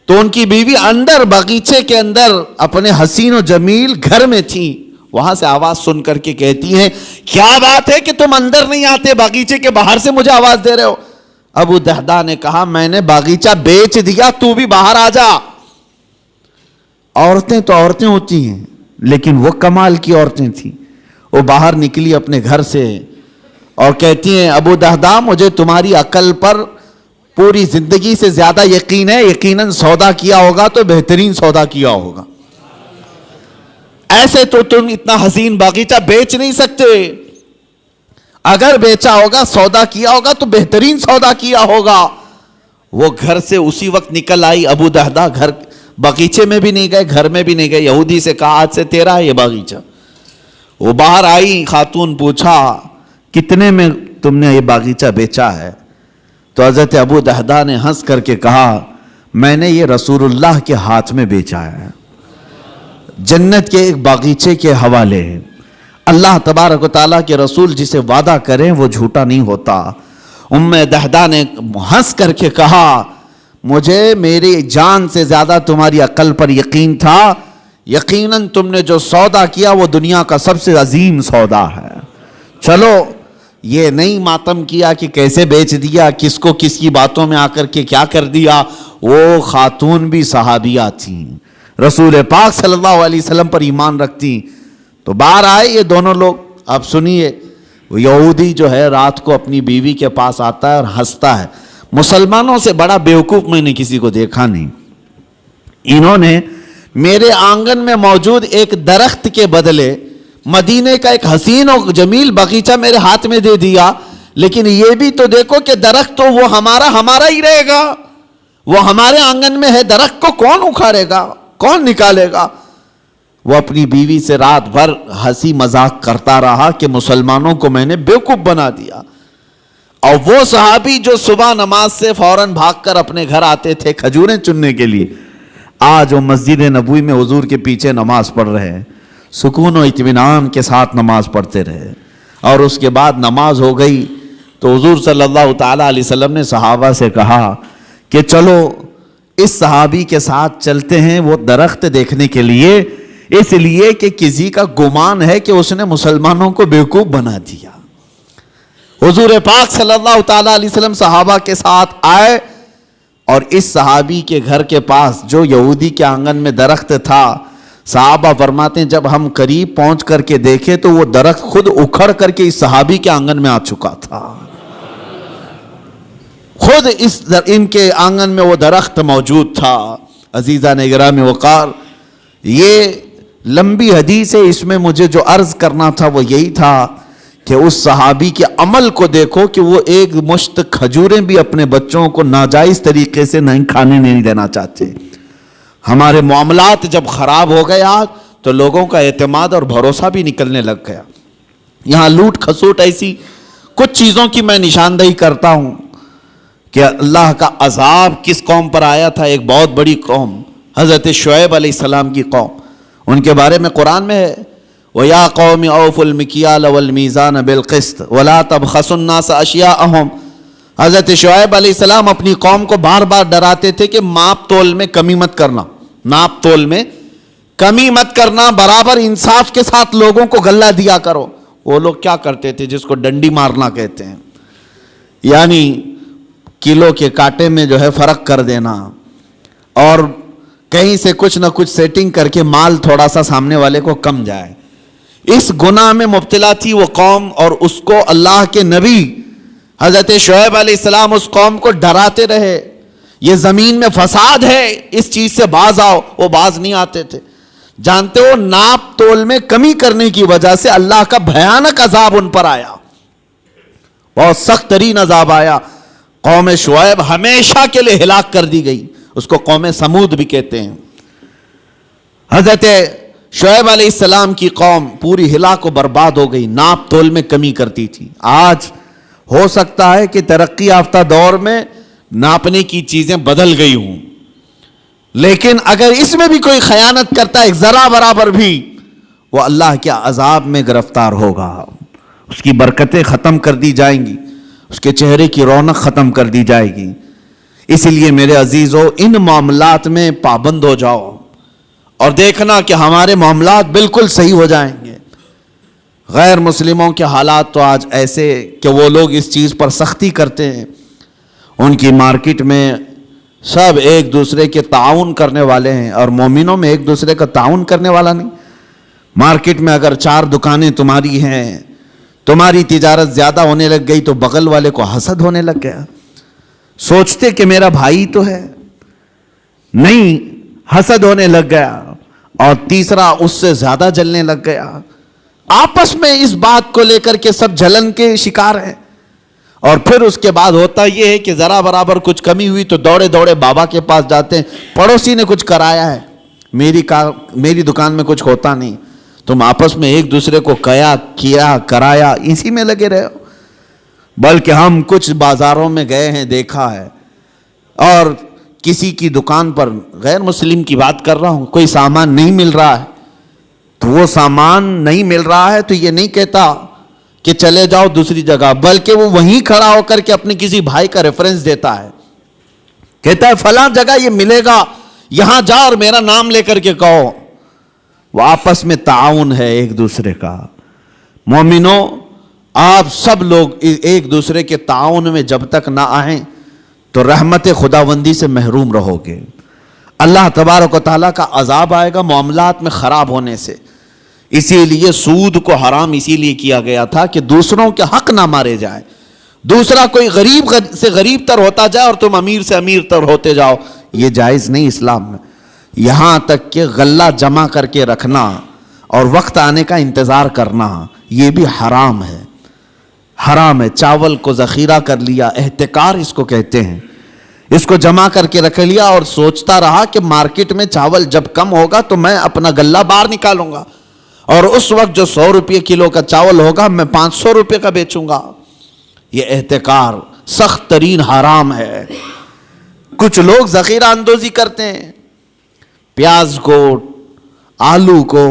تو ان کی بیوی اندر باغیچے کے اندر اپنے حسین و جمیل گھر میں تھی. وہاں سے آواز سن کر کے کہتی ہیں کیا بات ہے کہ تم اندر نہیں آتے، باغیچے کے باہر سے مجھے آواز دے رہے ہو؟ ابو دحدہ نے کہا میں نے باغیچہ بیچ دیا، تو بھی باہر آ جا. عورتیں تو عورتیں ہوتی ہیں لیکن وہ کمال کی عورتیں تھیں. وہ باہر نکلی اپنے گھر سے اور کہتی ہیں ابو دحدہ مجھے تمہاری عقل پر پوری زندگی سے زیادہ یقین ہے، یقیناً سودا کیا ہوگا تو بہترین سودا کیا ہوگا، ایسے تو تم اتنا حسین باغیچہ بیچ نہیں سکتے، اگر بیچا ہوگا سودا کیا ہوگا تو بہترین سودا کیا ہوگا. وہ گھر سے اسی وقت نکل آئی. ابو دحدہ گھر باغیچے میں بھی نہیں گئے، گھر میں بھی نہیں گئے. یہودی سے کہا آج سے تیرا ہے یہ باغیچہ. وہ باہر آئی، خاتون پوچھا کتنے میں تم نے یہ باغیچہ بیچا ہے؟ تو حضرت ابو دحدہ نے ہنس کر کے کہا میں نے یہ رسول اللہ کے ہاتھ میں بیچا ہے، جنت کے ایک باغیچے کے حوالے. اللہ تبارک و تعالیٰ کے رسول جسے وعدہ کریں وہ جھوٹا نہیں ہوتا. ام دحدہ نے ہنس کر کے کہا مجھے میری جان سے زیادہ تمہاری عقل پر یقین تھا، یقیناً تم نے جو سودا کیا وہ دنیا کا سب سے عظیم سودا ہے. چلو یہ نہیں ماتم کیا کہ کیسے بیچ دیا، کس کو کس کی باتوں میں آ کر کے کیا کر دیا. وہ خاتون بھی صحابیہ تھیں، رسول پاک صلی اللہ علیہ وسلم پر ایمان رکھتی. تو باہر آئے یہ دونوں لوگ. اب سنیے، وہ یہودی جو ہے رات کو اپنی بیوی کے پاس آتا ہے اور ہنستا ہے. مسلمانوں سے بڑا بیوقوف میں نے کسی کو دیکھا نہیں. انہوں نے میرے آنگن میں موجود ایک درخت کے بدلے مدینے کا ایک حسین و جمیل باغیچہ میرے ہاتھ میں دے دیا. لیکن یہ بھی تو دیکھو کہ درخت تو وہ ہمارا ہی رہے گا، وہ ہمارے آنگن میں ہے، درخت کو کون اکھاڑے گا، کون نکالے گا. وہ اپنی بیوی سے رات بھر ہنسی مذاق کرتا رہا کہ مسلمانوں کو میں نے بیوقوف بنا دیا. اور وہ صحابی جو صبح نماز سے فوراً بھاگ کر اپنے گھر آتے تھے کھجوریں چننے کے لیے، آج وہ مسجد نبوی میں حضور کے پیچھے نماز پڑھ رہے ہیں، سکون و اطمینان کے ساتھ نماز پڑھتے رہے. اور اس کے بعد نماز ہو گئی تو حضور صلی اللہ تعالیٰ علیہ وسلم نے صحابہ سے کہا کہ چلو اس صحابی کے ساتھ چلتے ہیں وہ درخت دیکھنے کے لیے، اس لیے کہ کسی کا گمان ہے کہ اس نے مسلمانوں کو بیوقوف بنا دیا. حضور پاک صلی اللہ تعالیٰ علیہ وسلم صحابہ کے ساتھ آئے اور اس صحابی کے گھر کے پاس جو یہودی کے آنگن میں درخت تھا، صحابہ فرماتے ہیں جب ہم قریب پہنچ کر کے دیکھے تو وہ درخت خود اکھڑ کر کے اس صحابی کے آنگن میں آ چکا تھا. خود ان کے آنگن میں وہ درخت موجود تھا. عزیزان گرامی وقار، یہ لمبی حدیث ہے، اس میں مجھے جو عرض کرنا تھا وہ یہی تھا کہ اس صحابی کے عمل کو دیکھو کہ وہ ایک مشت کھجوریں بھی اپنے بچوں کو ناجائز طریقے سے نہیں کھانے نہیں دینا چاہتے. ہمارے معاملات جب خراب ہو گیا تو لوگوں کا اعتماد اور بھروسہ بھی نکلنے لگ گیا. یہاں لوٹ کھسوٹ ایسی کچھ چیزوں کی میں نشاندہی کرتا ہوں کہ اللہ کا عذاب کس قوم پر آیا تھا. ایک بہت بڑی قوم حضرت شعیب علیہ السلام کی قوم, ان کے بارے میں قرآن میں ہے وَيَا قَوْمِ أَوْفُوا الْمِكْيَالَ وَالْمِيزَانَ بِالْقِسْطِ وَلَا تَبْخَسُوا النَّاسَ أَشْيَاءَهُمْ. حضرت شعیب علیہ السلام اپنی قوم کو بار بار ڈراتے تھے کہ ماپ تول میں کمی مت کرنا, ناپ تول میں کمی مت کرنا, برابر انصاف کے ساتھ لوگوں کو غلہ دیا کرو. وہ لوگ کیا کرتے تھے جس کو ڈنڈی مارنا کہتے ہیں, یعنی کلو کے کانٹے میں جو ہے فرق کر دینا, اور کہیں سے کچھ نہ کچھ سیٹنگ کر کے مال تھوڑا سا سامنے والے کو کم جائے. اس گناہ میں مبتلا تھی وہ قوم, اور اس کو اللہ کے نبی حضرت شعیب علیہ السلام اس قوم کو ڈراتے رہے, یہ زمین میں فساد ہے, اس چیز سے باز آؤ. وہ باز نہیں آتے تھے. جانتے ہو ناپ تول میں کمی کرنے کی وجہ سے اللہ کا بھیانک عذاب ان پر آیا, بہت سخت ترین عذاب آیا. قوم شعیب ہمیشہ کے لیے ہلاک کر دی گئی, اس کو قوم سمود بھی کہتے ہیں. حضرت شعیب علیہ السلام کی قوم پوری ہلاک و برباد ہو گئی, ناپ تول میں کمی کرتی تھی. آج ہو سکتا ہے کہ ترقی یافتہ دور میں ناپنے کی چیزیں بدل گئی ہوں, لیکن اگر اس میں بھی کوئی خیانت کرتا ہے ایک ذرا برابر بھی, وہ اللہ کے عذاب میں گرفتار ہوگا. اس کی برکتیں ختم کر دی جائیں گی, اس کے چہرے کی رونق ختم کر دی جائے گی. اسی لیے میرے عزیزو, ان معاملات میں پابند ہو جاؤ اور دیکھنا کہ ہمارے معاملات بالکل صحیح ہو جائیں گے. غیر مسلموں کے حالات تو آج ایسے کہ وہ لوگ اس چیز پر سختی کرتے ہیں. ان کی مارکیٹ میں سب ایک دوسرے کے تعاون کرنے والے ہیں, اور مومنوں میں ایک دوسرے کا تعاون کرنے والا نہیں. مارکیٹ میں اگر 4 دکانیں تمہاری ہیں, تمہاری تجارت زیادہ ہونے لگ گئی تو بغل والے کو حسد ہونے لگ گیا. سوچتے کہ میرا بھائی تو ہے, نہیں, حسد ہونے لگ گیا. اور تیسرا اس سے زیادہ جلنے لگ گیا. آپس میں اس بات کو لے کر کے سب جلن کے شکار ہیں. اور پھر اس کے بعد ہوتا یہ ہے کہ ذرا برابر کچھ کمی ہوئی تو دوڑے دوڑے بابا کے پاس جاتے ہیں, پڑوسی نے کچھ کرایا ہے, میری دکان میں کچھ ہوتا نہیں. تم آپس میں ایک دوسرے کو کیا کرایا اسی میں لگے رہے ہو. بلکہ ہم کچھ بازاروں میں گئے ہیں, دیکھا ہے, اور کسی کی دکان پر, غیر مسلم کی بات کر رہا ہوں, کوئی سامان نہیں مل رہا ہے, تو وہ سامان نہیں مل رہا ہے تو یہ نہیں کہتا کہ چلے جاؤ دوسری جگہ, بلکہ وہ وہیں کھڑا ہو کر کے اپنے کسی بھائی کا ریفرنس دیتا ہے, کہتا ہے فلاں جگہ یہ ملے گا, یہاں جا اور میرا نام لے کر کے کہو. وہ آپس میں تعاون ہے ایک دوسرے کا. مومنوں, آپ سب لوگ ایک دوسرے کے تعاون میں جب تک نہ آئیں تو رحمت خداوندی سے محروم رہو گے. اللہ تبارک و تعالیٰ کا عذاب آئے گا معاملات میں خراب ہونے سے. اسی لیے سود کو حرام اسی لیے کیا گیا تھا کہ دوسروں کے حق نہ مارے جائے. دوسرا کوئی غریب سے غریب تر ہوتا جائے اور تم امیر سے امیر تر ہوتے جاؤ, یہ جائز نہیں اسلام میں. یہاں تک کہ غلہ جمع کر کے رکھنا اور وقت آنے کا انتظار کرنا, یہ بھی حرام ہے, حرام ہے. چاول کو ذخیرہ کر لیا, احتکار اس کو کہتے ہیں, اس کو جمع کر کے رکھ لیا اور سوچتا رہا کہ مارکیٹ میں چاول جب کم ہوگا تو میں اپنا غلہ باہر نکالوں گا, اور اس وقت جو 100 روپے کلو کا چاول ہوگا میں 500 روپے کا بیچوں گا. یہ احتکار سخت ترین حرام ہے. کچھ لوگ ذخیرہ اندوزی کرتے ہیں, پیاز کو, آلو کو,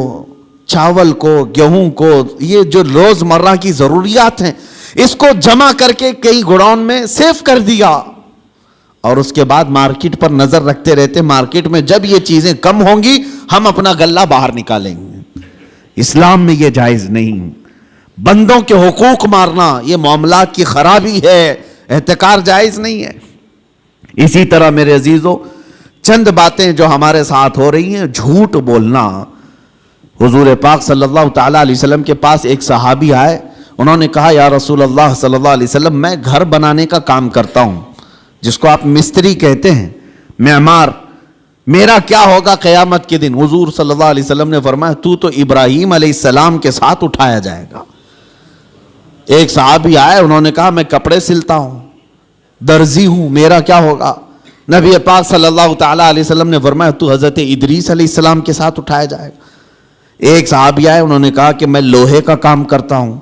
چاول کو, گیہوں کو, یہ جو روز مرہ کی ضروریات ہیں اس کو جمع کر کے کئی گوڈاؤن میں سیف کر دیا, اور اس کے بعد مارکیٹ پر نظر رکھتے رہتے, مارکیٹ میں جب یہ چیزیں کم ہوں گی ہم اپنا غلہ باہر نکالیں گے. اسلام میں یہ جائز نہیں. بندوں کے حقوق مارنا یہ معاملات کی خرابی ہے, احتکار جائز نہیں ہے. اسی طرح میرے عزیزو, چند باتیں جو ہمارے ساتھ ہو رہی ہیں, جھوٹ بولنا. حضور پاک صلی اللہ تعالیٰ علیہ وسلم کے پاس ایک صحابی آئے, انہوں نے کہا یا رسول اللہ صلی اللہ علیہ وسلم, میں گھر بنانے کا کام کرتا ہوں, جس کو آپ مستری کہتے ہیں, معمار, میرا کیا ہوگا قیامت کے دن؟ حضور صلی اللہ علیہ وسلم نے فرمایا تو ابراہیم علیہ السلام کے ساتھ اٹھایا جائے گا. ایک صحابی آئے, انہوں نے کہا میں کپڑے سلتا ہوں, درزی ہوں, میرا کیا ہوگا؟ نبی پاک صلی اللہ تعالیٰ علیہ وسلم نے فرمایا تو حضرت ادریس علیہ السلام کے ساتھ اٹھایا جائے گا. ایک صحابی آئے, انہوں نے کہا کہ میں لوہے کا کام کرتا ہوں,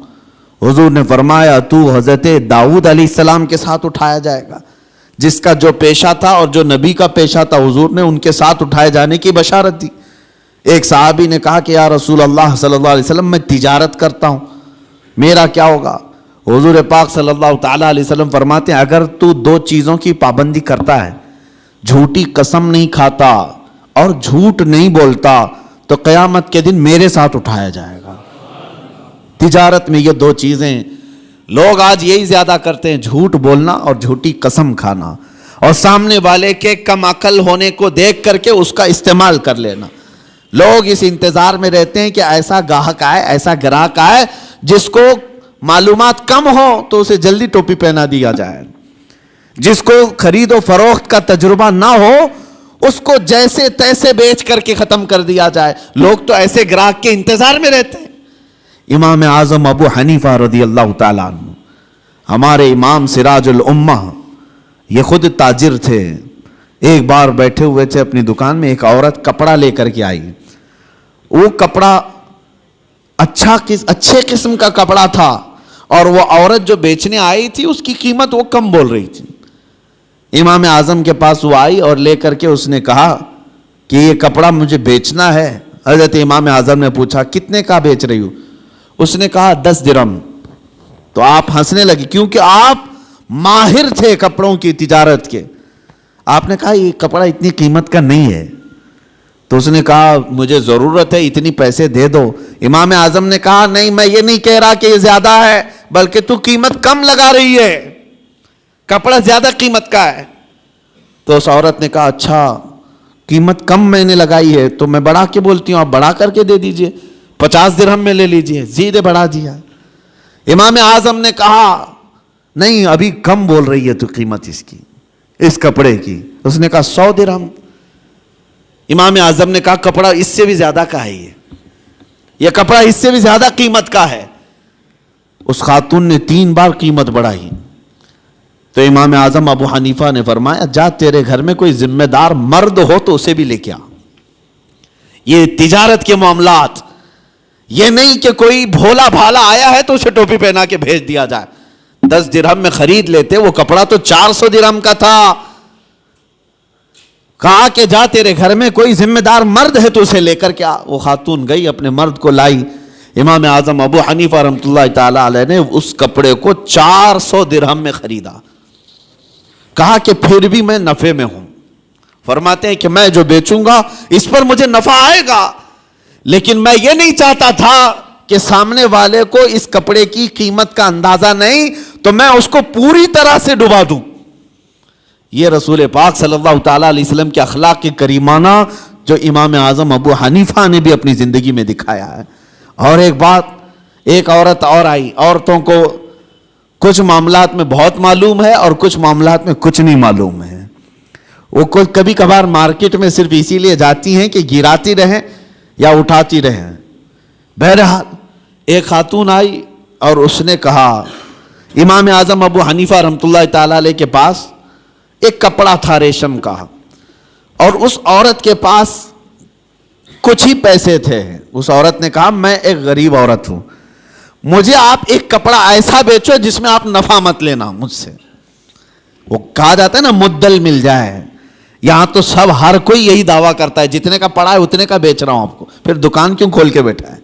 حضور نے فرمایا تو حضرت داؤد علیہ السلام کے ساتھ اٹھایا جائے گا، جس کا جو پیشہ تھا اور جو نبی کا پیشہ تھا حضور نے ان کے ساتھ اٹھائے جانے کی بشارت دی۔ ایک صحابی نے کہا کہ یا رسول اللہ صلی اللہ علیہ وسلم میں تجارت کرتا ہوں، میرا کیا ہوگا؟ حضور پاک صلی اللہ تعالیٰ علیہ وسلم فرماتے ہیں اگر تو دو چیزوں کی پابندی کرتا ہے، جھوٹی قسم نہیں کھاتا اور جھوٹ نہیں بولتا، تو قیامت کے دن میرے ساتھ اٹھایا جائے گا۔ تجارت میں یہ دو چیزیں لوگ آج یہی زیادہ کرتے ہیں، جھوٹ بولنا اور جھوٹی قسم کھانا، اور سامنے والے کے کم عقل ہونے کو دیکھ کر کے اس کا استعمال کر لینا۔ لوگ اس انتظار میں رہتے ہیں کہ ایسا گاہک آئے، ایسا گراہک آئے جس کو معلومات کم ہو تو اسے جلدی ٹوپی پہنا دیا جائے، جس کو خرید و فروخت کا تجربہ نہ ہو اس کو جیسے تیسے بیچ کر کے ختم کر دیا جائے۔ لوگ تو ایسے گراہک کے انتظار میں رہتے ہیں۔ امام اعظم ابو حنیفہ رضی اللہ تعالیٰ عنہ، ہمارے امام سراج الامہ، یہ خود تاجر تھے۔ ایک بار بیٹھے ہوئے تھے اپنی دکان میں، ایک عورت کپڑا لے کر کے آئی۔ وہ کپڑا اچھے قسم کا کپڑا تھا، اور وہ عورت جو بیچنے آئی تھی اس کی قیمت وہ کم بول رہی تھی۔ امام اعظم کے پاس وہ آئی اور لے کر کے اس نے کہا کہ یہ کپڑا مجھے بیچنا ہے۔ حضرت امام اعظم نے پوچھا کتنے کا بیچ رہی ہو؟ اس نے کہا 10 درہم۔ تو آپ ہنسنے لگے کیونکہ آپ ماہر تھے کپڑوں کی تجارت کے۔ آپ نے کہا یہ کپڑا اتنی قیمت کا نہیں ہے۔ تو اس نے کہا مجھے ضرورت ہے، اتنی پیسے دے دو۔ امام اعظم نے کہا نہیں، میں یہ نہیں کہہ رہا کہ یہ زیادہ ہے، بلکہ تو قیمت کم لگا رہی ہے، کپڑا زیادہ قیمت کا ہے۔ تو اس عورت نے کہا اچھا قیمت کم میں نے لگائی ہے تو میں بڑھا کے بولتی ہوں، آپ بڑھا کر کے دے دیجئے، 50 درہم میں لے لیجئے۔ زیادہ بڑھا دیا۔ امام اعظم نے کہا نہیں ابھی کم بول رہی ہے تو قیمت اس کی، اس کپڑے کی۔ اس نے کہا 100 درہم۔ امام اعظم نے کہا کپڑا اس سے بھی زیادہ کا ہے، یہ کپڑا اس سے بھی زیادہ قیمت کا ہے۔ اس خاتون نے 3 بار قیمت بڑھائی۔ تو امام اعظم ابو حنیفہ نے فرمایا جا تیرے گھر میں کوئی ذمہ دار مرد ہو تو اسے بھی لے کے آ۔ یہ تجارت کے معاملات، یہ نہیں کہ کوئی بھولا بھالا آیا ہے تو اسے ٹوپی پہنا کے بھیج دیا جائے۔ 10 درہم میں خرید لیتے، وہ کپڑا تو 400 درہم کا تھا۔ کہا کہ جا تیرے گھر میں کوئی ذمہ دار مرد ہے تو اسے لے کر کے آ۔ وہ خاتون گئی اپنے مرد کو لائی۔ امام اعظم ابو حنیفہ رحمۃ اللہ تعالی علیہ نے اس کپڑے کو 400 درہم میں خریدا۔ کہا کہ پھر بھی میں نفع میں ہوں۔ فرماتے ہیں کہ میں جو بیچوں گا اس پر مجھے نفع آئے گا، لیکن میں یہ نہیں چاہتا تھا کہ سامنے والے کو اس کپڑے کی قیمت کا اندازہ نہیں تو میں اس کو پوری طرح سے ڈبا دوں۔ یہ رسول پاک صلی اللہ تعالیٰ علیہ وسلم کے اخلاق کریمانہ جو امام اعظم ابو حنیفہ نے بھی اپنی زندگی میں دکھایا ہے۔ اور ایک بات، ایک عورت اور آئی۔ عورتوں کو کچھ معاملات میں بہت معلوم ہے اور کچھ معاملات میں کچھ نہیں معلوم ہے۔ وہ کبھی کبھار مارکیٹ میں صرف اسی لیے جاتی ہیں کہ گراتی رہیں یا اٹھاتی رہیں۔ بہرحال ایک خاتون آئی اور اس نے کہا امام اعظم ابو حنیفہ رحمۃ اللہ تعالیٰ علیہ کے پاس ایک کپڑا تھا ریشم کا، اور اس عورت کے پاس کچھ ہی پیسے تھے۔ اس عورت نے کہا میں ایک غریب عورت ہوں، مجھے آپ ایک کپڑا ایسا بیچو جس میں آپ نفع مت لینا مجھ سے۔ وہ کہا جاتا ہے نا مدل مل جائے۔ یہاں تو سب ہر کوئی یہی دعویٰ کرتا ہے جتنے کا پڑا ہے اتنے کا بیچ رہا ہوں آپ کو، پھر دکان کیوں کھول کے بیٹھا ہے؟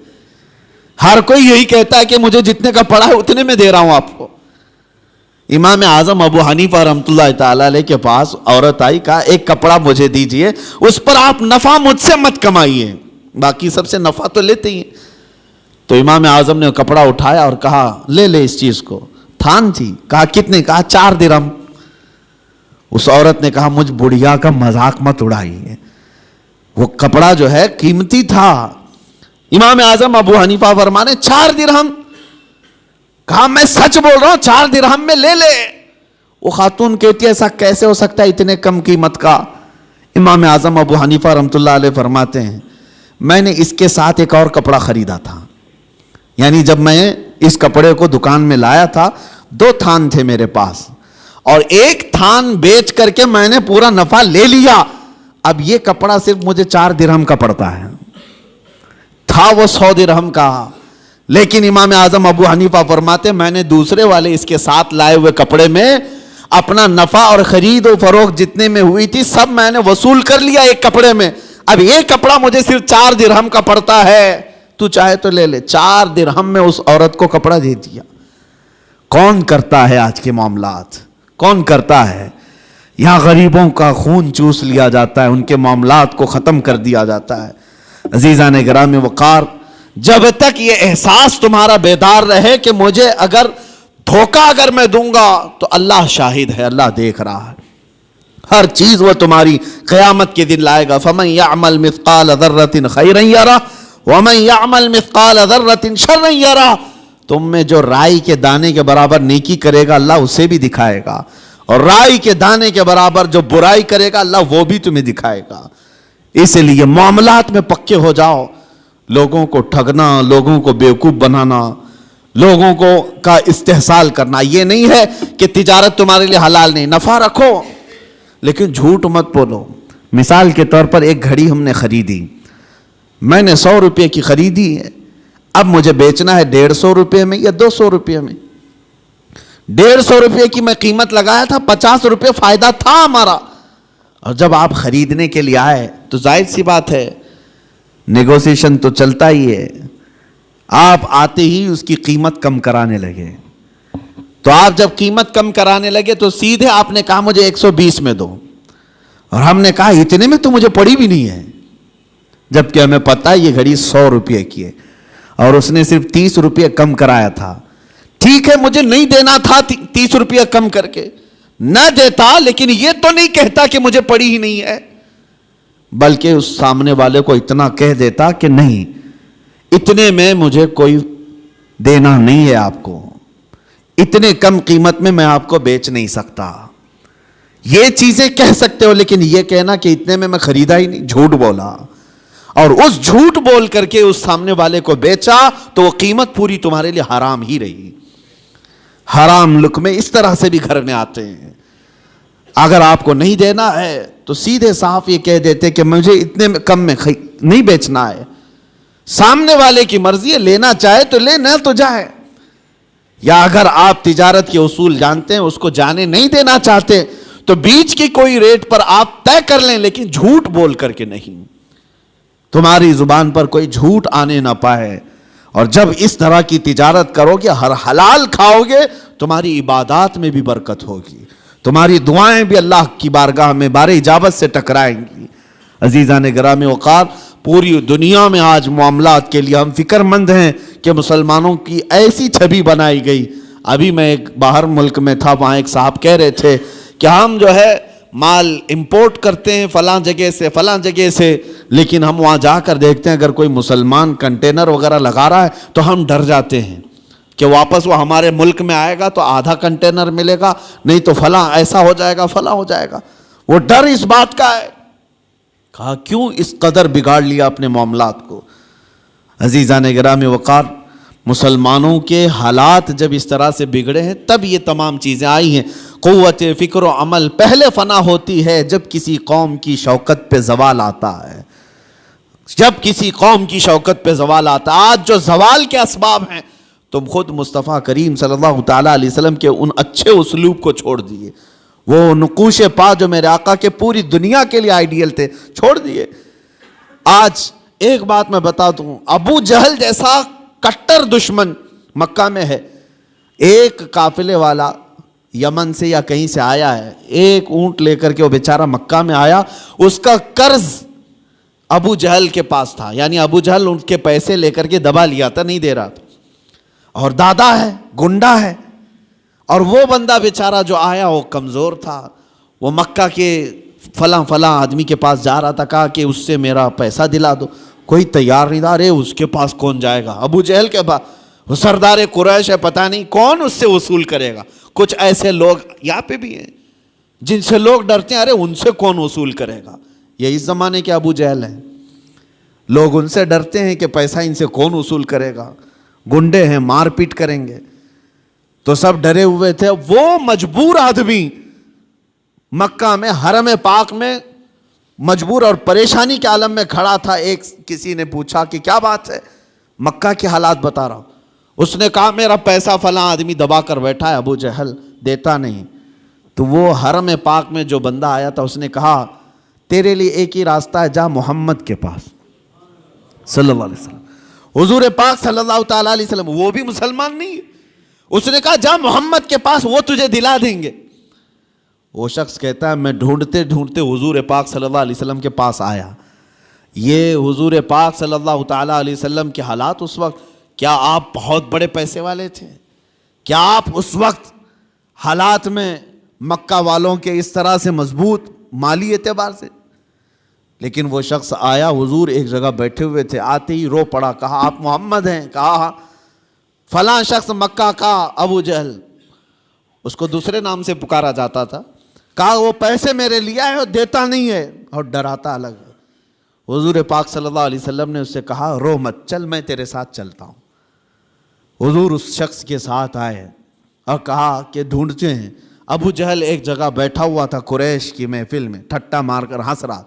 ہر کوئی یہی کہتا ہے کہ مجھے جتنے کا پڑا ہے اتنے میں دے رہا ہوں آپ کو۔ امام اعظم ابو حنیفہ رحمۃ اللہ تعالیٰ علیہ کے پاس عورت آئی، کہا ایک کپڑا مجھے دیجئے، اس پر آپ نفع مجھ سے مت کمائیے، باقی سب سے نفع تو لیتے ہی ہیں۔ تو امام اعظم نے کپڑا اٹھایا اور کہا لے لے اس چیز کو۔ تھان تھی، کہا کتنے؟ کہا 4 درہم۔ اس عورت نے کہا مجھ بڑھیا کا مذاق مت اڑائیے، وہ کپڑا جو ہے قیمتی تھا۔ امام اعظم ابو حنیفہ فرمانے 4 درہم؟ کہا میں سچ بول رہا ہوں، 4 درہم میں لے لے۔ وہ خاتون کہتی ہے ایسا کیسے ہو سکتا ہے اتنے کم قیمت کا؟ امام اعظم ابو حنیفہ رحمۃ اللہ علیہ فرماتے ہیں میں نے اس کے ساتھ ایک اور کپڑا خریدا تھا، یعنی جب میں اس کپڑے کو دکان میں لایا تھا 2 تھان تھے میرے پاس، اور ایک تھان بیچ کر کے میں نے پورا نفع لے لیا۔ اب یہ کپڑا صرف مجھے 4 درہم کا پڑتا ہے، تھا وہ 100 درہم کا۔ لیکن امام اعظم ابو حنیفہ فرماتے میں نے دوسرے والے اس کے ساتھ لائے ہوئے کپڑے میں اپنا نفع اور خرید و فروخت جتنے میں ہوئی تھی سب میں نے وصول کر لیا ایک کپڑے میں. اب ایک کپڑا مجھے صرف 4 درہم کا پڑتا ہے, تو چاہے تو لے لے. 4 درہم میں اس عورت کو کپڑا دے دیا. کون کرتا ہے آج کے معاملات؟ کون کرتا ہے؟ یہاں غریبوں کا خون چوس لیا جاتا ہے, ان کے معاملات کو ختم کر دیا جاتا ہے. عزیزان گرامی وقار, جب تک یہ احساس تمہارا بیدار رہے کہ مجھے اگر دھوکہ اگر میں دوں گا تو اللہ شاہد ہے, اللہ دیکھ رہا ہے, ہر چیز وہ تمہاری قیامت کے دن لائے گا. فَمَنْ يَعْمَلْ مِثْقَالَ ذَرَّةٍ خَيْرًا يَرَهُ وَمَنْ يَعْمَلْ مِثْقَالَ ذَرَّةٍ شَرًّا يَرَهُ. تم میں جو رائی کے دانے کے برابر نیکی کرے گا اللہ اسے بھی دکھائے گا, اور رائی کے دانے کے برابر جو برائی کرے گا اللہ وہ بھی تمہیں دکھائے گا. اس لیے معاملات میں پکے ہو جاؤ. لوگوں کو ٹھگنا, لوگوں کو بیوقوف بنانا, لوگوں کو کا استحصال کرنا, یہ نہیں ہے کہ تجارت تمہارے لیے حلال نہیں, نفع رکھو لیکن جھوٹ مت بولو. مثال کے طور پر ایک گھڑی ہم نے خریدی, میں نے 100 روپے کی خریدی ہے, اب مجھے بیچنا ہے 150 روپے میں یا 200 روپے میں. 150 روپے کی میں قیمت لگایا تھا, 50 روپے فائدہ تھا ہمارا. اور جب آپ خریدنے کے لیے آئے تو ظاہر سی بات ہے نیگوسیشن تو چلتا ہی ہے. آپ آتے ہی اس کی قیمت کم کرانے لگے, تو آپ جب قیمت کم کرانے لگے تو سیدھے آپ نے کہا مجھے 120 میں دو, اور ہم نے کہا اتنے میں تو مجھے پڑی بھی نہیں ہے, جبکہ ہمیں پتا ہے یہ گھڑی 100 روپے کی ہے اور اس نے صرف 30 روپے کم کرایا تھا. ٹھیک ہے مجھے نہیں دینا تھا 30 روپے کم کر کے, نہ دیتا, لیکن یہ تو نہیں کہتا کہ مجھے پڑی ہی نہیں ہے, بلکہ اس سامنے والے کو اتنا کہہ دیتا کہ نہیں اتنے میں مجھے کوئی دینا نہیں ہے آپ کو, اتنے کم قیمت میں میں آپ کو بیچ نہیں سکتا. یہ چیزیں کہہ سکتے ہو, لیکن یہ کہنا کہ اتنے میں خریدا ہی نہیں, جھوٹ بولا, اور اس جھوٹ بول کر کے اس سامنے والے کو بیچا تو وہ قیمت پوری تمہارے لیے حرام ہی رہی. حرام لقمے اس طرح سے بھی گھر میں آتے ہیں. اگر آپ کو نہیں دینا ہے تو سیدھے صاف یہ کہہ دیتے کہ مجھے اتنے کم میں نہیں بیچنا ہے. سامنے والے کی مرضی ہے, لینا چاہے تو لے, نہ تو جائے. یا اگر آپ تجارت کے اصول جانتے ہیں, اس کو جانے نہیں دینا چاہتے, تو بیچ کی کوئی ریٹ پر آپ طے کر لیں, لیکن جھوٹ بول کر کے نہیں. تمہاری زبان پر کوئی جھوٹ آنے نہ پائے. اور جب اس طرح کی تجارت کرو گے, ہر حلال کھاؤ گے, تمہاری عبادات میں بھی برکت ہوگی, تمہاری دعائیں بھی اللہ کی بارگاہ میں بار اجابت سے ٹکرائیں گی. عزیزان گرامی وقار, پوری دنیا میں آج معاملات کے لیے ہم فکر مند ہیں کہ مسلمانوں کی ایسی چھبی بنائی گئی. ابھی میں ایک باہر ملک میں تھا, وہاں ایک صاحب کہہ رہے تھے کہ ہم جو ہے مال امپورٹ کرتے ہیں فلاں جگہ سے فلاں جگہ سے, لیکن ہم وہاں جا کر دیکھتے ہیں اگر کوئی مسلمان کنٹینر وغیرہ لگا رہا ہے تو ہم ڈر جاتے ہیں کہ واپس وہ ہمارے ملک میں آئے گا تو آدھا کنٹینر ملے گا, نہیں تو فلاں ایسا ہو جائے گا, فلاں ہو جائے گا. وہ ڈر اس بات کا ہے. کہا کیوں اس قدر بگاڑ لیا اپنے معاملات کو. عزیزان گرامی وقار, مسلمانوں کے حالات جب اس طرح سے بگڑے ہیں تب یہ تمام چیزیں آئی ہیں. قوت فکر و عمل پہلے فنا ہوتی ہے جب کسی قوم کی شوکت پہ زوال آتا ہے, جب کسی قوم کی شوکت پہ زوال آتا ہے. آج جو زوال کے اسباب ہیں, تم خود مصطفیٰ کریم صلی اللہ تعالیٰ علیہ وسلم کے ان اچھے اسلوب کو چھوڑ دیے, وہ نقوش پا جو میرے آقا کے پوری دنیا کے لیے آئیڈیل تھے, چھوڑ دیے. آج ایک بات میں بتا دوں, ابو جہل جیسا کٹر دشمن مکہ میں ہے. ایک قافلے والا یمن سے یا کہیں سے آیا ہے, ایک اونٹ لے کر کے وہ بیچارہ مکہ میں آیا, اس کا قرض ابو جہل کے پاس تھا, یعنی ابو جہل ان کے پیسے لے کر کے دبا لیا تھا, نہیں دے رہا تھا, اور دادا ہے, گنڈا ہے, اور وہ بندہ بیچارہ جو آیا وہ کمزور تھا, وہ مکہ کے فلاں آدمی کے پاس جا رہا تھا, کہا کہ اس سے میرا پیسہ دلا دو, کوئی تیار نہیں تھا. ارے اس کے پاس کون جائے گا, ابو جہل کے پاس, وہ سردار قریش ہے, پتہ نہیں کون اس سے وصول کرے گا. کچھ ایسے لوگ یہاں پہ بھی ہیں جن سے لوگ ڈرتے ہیں, ارے ان سے کون وصول کرے گا. یہ اس زمانے کے ابو جہل ہیں, لوگ ان سے ڈرتے ہیں کہ پیسہ ان سے کون وصول کرے گا, گنڈے ہیں, مار پیٹ کریں گے, تو سب ڈرے ہوئے تھے. وہ مجبور آدمی مکہ میں حرم پاک میں مجبور اور پریشانی کے عالم میں کھڑا تھا. ایک کسی نے پوچھا کہ کیا بات ہے, مکہ کے حالات بتا رہا ہوں. اس نے کہا میرا پیسہ فلاں آدمی دبا کر بیٹھا ہے، ابو جہل دیتا نہیں. تو وہ حرم پاک میں جو بندہ آیا تھا اس نے کہا تیرے لیے ایک ہی راستہ ہے، جا محمد کے پاس صلی اللہ علیہ وسلم. حضور پاک صلی اللہ تعالیٰ علیہ وسلم وہ بھی مسلمان نہیں، اس نے کہا جا محمد کے پاس، وہ تجھے دلا دیں گے. وہ شخص کہتا ہے میں ڈھونڈتے ڈھونڈتے حضور پاک صلی اللہ علیہ وسلم کے پاس آیا. یہ حضور پاک صلی اللہ تعالیٰ علیہ وسلم کے حالات اس وقت، کیا آپ بہت بڑے پیسے والے تھے؟ کیا آپ اس وقت حالات میں مکہ والوں کے اس طرح سے مضبوط مالی اعتبار سے؟ لیکن وہ شخص آیا، حضور ایک جگہ بیٹھے ہوئے تھے، آتے ہی رو پڑا، کہا آپ محمد ہیں؟ کہا فلاں شخص مکہ کا ابو جہل، اس کو دوسرے نام سے پکارا جاتا تھا. کہا وہ پیسے میرے لیا ہے اور دیتا نہیں ہے اور ڈراتا الگ ہے. حضور پاک صلی اللہ علیہ وسلم نے اس سے کہا رو مت، چل میں تیرے ساتھ چلتا ہوں. حضور اس شخص کے ساتھ آئے اور کہا کہ ڈھونڈتے ہیں. ابو جہل ایک جگہ بیٹھا ہوا تھا قریش کی محفل میں، ٹھٹا مار کر ہنس رہا.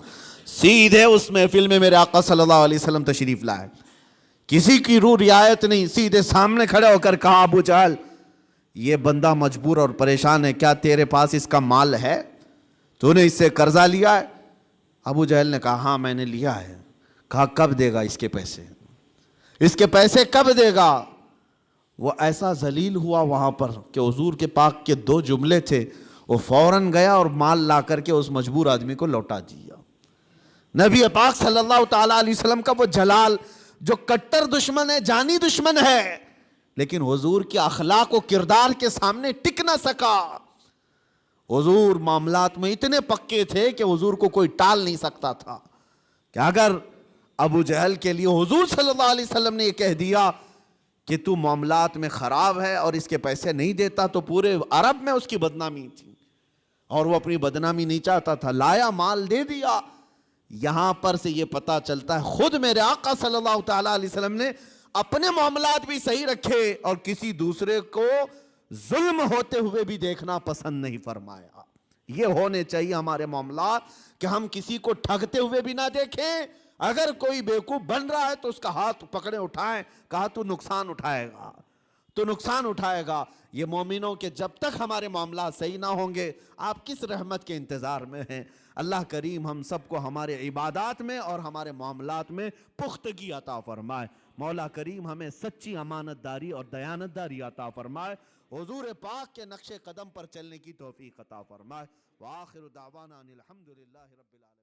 سیدھے اس محفل میں میرے آقا صلی اللہ علیہ وسلم تشریف لائے، کسی کی روح رعایت نہیں، سیدھے سامنے کھڑے ہو کر کہا ابو جہل یہ بندہ مجبور اور پریشان ہے، کیا تیرے پاس اس کا مال ہے؟ تو نے اس سے قرضہ لیا ہے؟ ابو جہل نے کہا ہاں میں نے لیا ہے. کہا کب دے گا اس کے پیسے؟ اس کے پیسے کب دے گا؟ وہ ایسا ذلیل ہوا وہاں پر کہ حضور کے پاک کے 2 جملے تھے، وہ فوراً گیا اور مال لا کر کے اس مجبور آدمی کو لوٹا دیا. نبی پاک صلی اللہ تعالیٰ علیہ وسلم کا وہ جلال جو کٹر دشمن ہے، جانی دشمن ہے، لیکن حضور کے اخلاق و کردار کے سامنے ٹک نہ سکا. حضور معاملات میں اتنے پکے تھے کہ حضور کو کوئی ٹال نہیں سکتا تھا کہ اگر ابو جہل کے لیے حضور صلی اللہ علیہ وسلم نے یہ کہہ دیا کہ تو معاملات میں خراب ہے اور اس کے پیسے نہیں دیتا، تو پورے عرب میں اس کی بدنامی تھی اور وہ اپنی بدنامی نہیں چاہتا تھا. لایا مال دے دیا. یہاں پر سے یہ پتا چلتا ہے خود میرے آقا صلی اللہ تعالیٰ علیہ وسلم نے اپنے معاملات بھی صحیح رکھے اور کسی دوسرے کو ظلم ہوتے ہوئے بھی دیکھنا پسند نہیں فرمایا. یہ ہونے چاہیے ہمارے معاملات کہ ہم کسی کو ٹھگتے ہوئے بھی نہ دیکھیں. اگر کوئی بیوقوف بن رہا ہے تو اس کا ہاتھ پکڑے اٹھائیں، کہا تو نقصان اٹھائے گا، تو نقصان اٹھائے گا. یہ مومنوں کے جب تک ہمارے معاملات صحیح نہ ہوں گے آپ کس رحمت کے انتظار میں ہیں؟ اللہ کریم ہم سب کو ہمارے عبادات میں اور ہمارے معاملات میں پختگی عطا فرمائے. مولا کریم ہمیں سچی امانت داری اور دیانت داری عطا فرمائے. حضور پاک کے نقش قدم پر چلنے کی توفیق عطا فرمائے. وآخر دعوانا ان الحمدللہ رب العالمین.